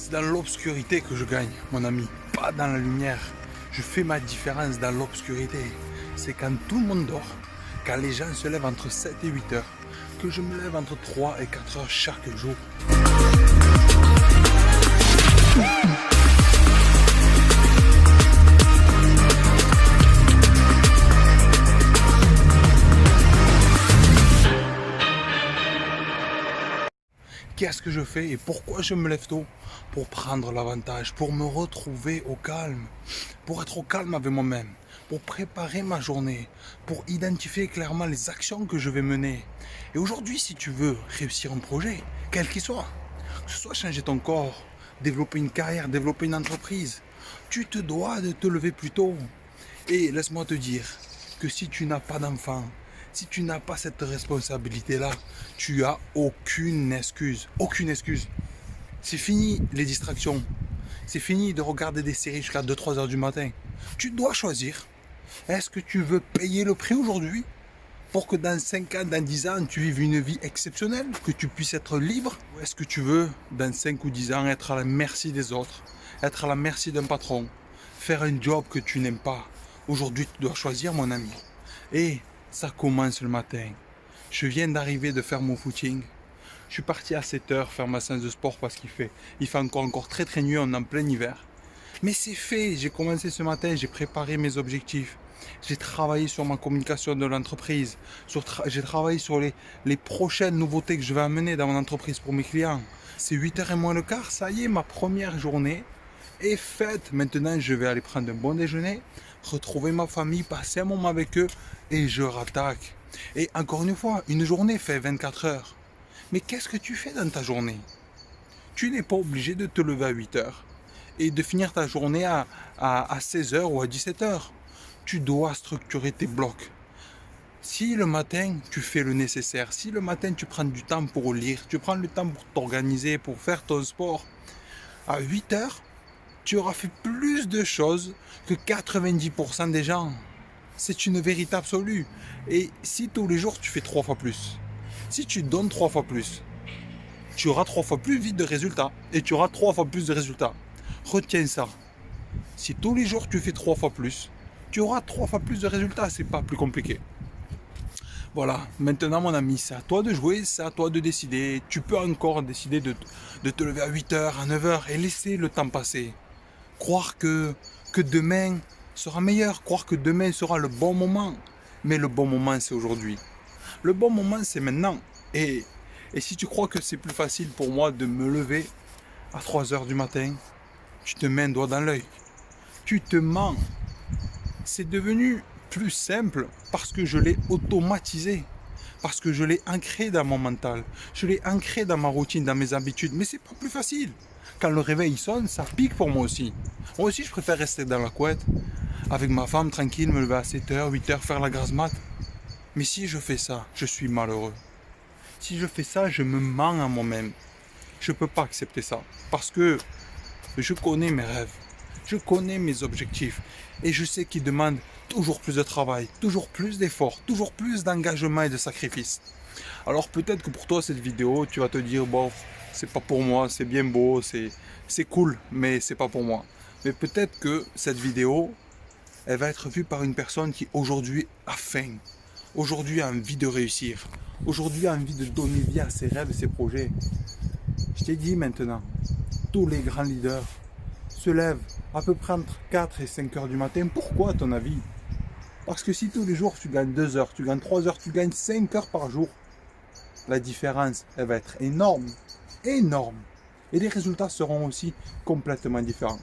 C'est dans l'obscurité que je gagne, mon ami, pas dans la lumière. Je fais ma différence dans l'obscurité. C'est quand tout le monde dort, quand les gens se lèvent entre 7 et 8 heures, que je me lève entre 3 et 4 heures chaque jour. Qu'est-ce que je fais et pourquoi je me lève tôt? Pour prendre l'avantage, pour me retrouver au calme, pour être au calme avec moi-même, pour préparer ma journée, pour identifier clairement les actions que je vais mener. Et aujourd'hui, si tu veux réussir un projet, quel qu'il soit, que ce soit changer ton corps, développer une carrière, développer une entreprise, tu te dois de te lever plus tôt. Et laisse-moi te dire que si tu n'as pas d'enfant, si tu n'as pas cette responsabilité-là, tu as aucune excuse. Aucune excuse. C'est fini les distractions. C'est fini de regarder des séries jusqu'à 2-3 heures du matin. Tu dois choisir. Est-ce que tu veux payer le prix aujourd'hui pour que dans 5 ans, dans 10 ans, tu vives une vie exceptionnelle, que tu puisses être libre? Ou est-ce que tu veux, dans 5 ou 10 ans, être à la merci des autres, être à la merci d'un patron, faire un job que tu n'aimes pas? Aujourd'hui, tu dois choisir, mon ami. Et ça commence le matin. Je viens d'arriver de faire mon footing. Je suis parti à 7 heures faire ma séance de sport parce il fait encore très très nuit, on est en plein hiver. Mais c'est fait, j'ai commencé ce matin, j'ai préparé mes objectifs. J'ai travaillé sur ma communication de l'entreprise. J'ai travaillé sur les prochaines nouveautés que je vais amener dans mon entreprise pour mes clients. C'est 8h moins le quart, ça y est, ma première journée est faite. Maintenant, je vais aller prendre un bon déjeuner, retrouver ma famille, passer un moment avec eux et je rattaque. Et encore une fois, une journée fait 24 heures. Mais qu'est-ce que tu fais dans ta journée? Tu n'es pas obligé de te lever à 8 heures et de finir ta journée à 16 heures ou à 17 heures. Tu dois structurer tes blocs. Si le matin, tu fais le nécessaire, si le matin, tu prends du temps pour lire, tu prends le temps pour t'organiser, pour faire ton sport, à 8 heures, tu auras fait plus de choses que 90% des gens. C'est une vérité absolue. Et si tous les jours, tu fais 3 fois plus, si tu donnes 3 fois plus, tu auras 3 fois plus vite de résultats et tu auras 3 fois plus de résultats. Retiens ça. Si tous les jours tu fais 3 fois plus, tu auras 3 fois plus de résultats. C'est pas plus compliqué. Voilà, maintenant mon ami, c'est à toi de jouer, c'est à toi de décider. Tu peux encore décider de te lever à 8 heures, à 9 heures et laisser le temps passer. Croire que demain sera meilleur, croire que demain sera le bon moment. Mais le bon moment, c'est aujourd'hui. Le bon moment, c'est maintenant. Et si tu crois que c'est plus facile pour moi de me lever à 3 heures du matin, tu te mets un doigt dans l'œil. Tu te mens. C'est devenu plus simple parce que je l'ai automatisé. Parce que je l'ai ancré dans mon mental. Je l'ai ancré dans ma routine, dans mes habitudes. Mais c'est pas plus facile. Quand le réveil sonne, ça pique pour moi aussi. Moi aussi, je préfère rester dans la couette, avec ma femme, tranquille, me lever à 7 heures, 8 heures, faire la grasse mat. Mais si je fais ça, je suis malheureux. Si je fais ça, je me mens à moi-même. Je ne peux pas accepter ça. Parce que je connais mes rêves. Je connais mes objectifs. Et je sais qu'ils demandent toujours plus de travail, toujours plus d'efforts, toujours plus d'engagement et de sacrifices. Alors peut-être que pour toi, cette vidéo, tu vas te dire, bon, c'est pas pour moi, c'est bien beau, c'est cool, mais c'est pas pour moi. Mais peut-être que cette vidéo, elle va être vue par une personne qui aujourd'hui a faim. Aujourd'hui a envie de réussir. Aujourd'hui a envie de donner vie à ses rêves et ses projets. Je t'ai dit maintenant, tous les grands leaders se lèvent à peu près entre 4 et 5 heures du matin. Pourquoi à ton avis? Parce que si tous les jours tu gagnes 2 heures, tu gagnes 3 heures, tu gagnes 5 heures par jour, la différence, elle va être énorme. Énorme. Et les résultats seront aussi complètement différents.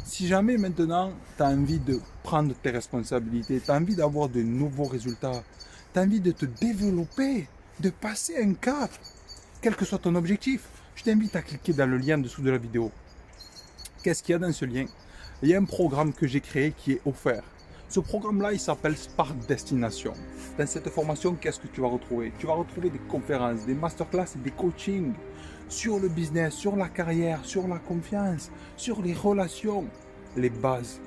Si jamais maintenant tu as envie de prendre tes responsabilités, tu as envie d'avoir de nouveaux résultats, tu as envie de te développer, de passer un cap, quel que soit ton objectif, je t'invite à cliquer dans le lien dessous de la vidéo. Qu'est-ce qu'il y a dans ce lien? Il y a un programme que j'ai créé qui est offert. Ce programme-là, il s'appelle Spark Destination. Dans cette formation, qu'est-ce que tu vas retrouver? Tu vas retrouver des conférences, des masterclass et des coachings sur le business, sur la carrière, sur la confiance, sur les relations, les bases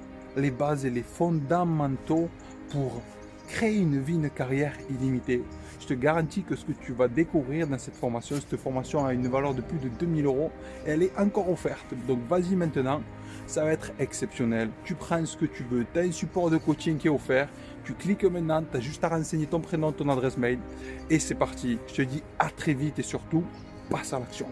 et les fondamentaux pour créer une vie, une carrière illimitée. Je te garantis que ce que tu vas découvrir dans cette formation a une valeur de plus de 2000 euros et elle est encore offerte. Donc vas-y maintenant, ça va être exceptionnel. Tu prends ce que tu veux, tu as un support de coaching qui est offert, tu cliques maintenant, tu as juste à renseigner ton prénom, ton adresse mail et c'est parti. Je te dis à très vite et surtout, passe à l'action.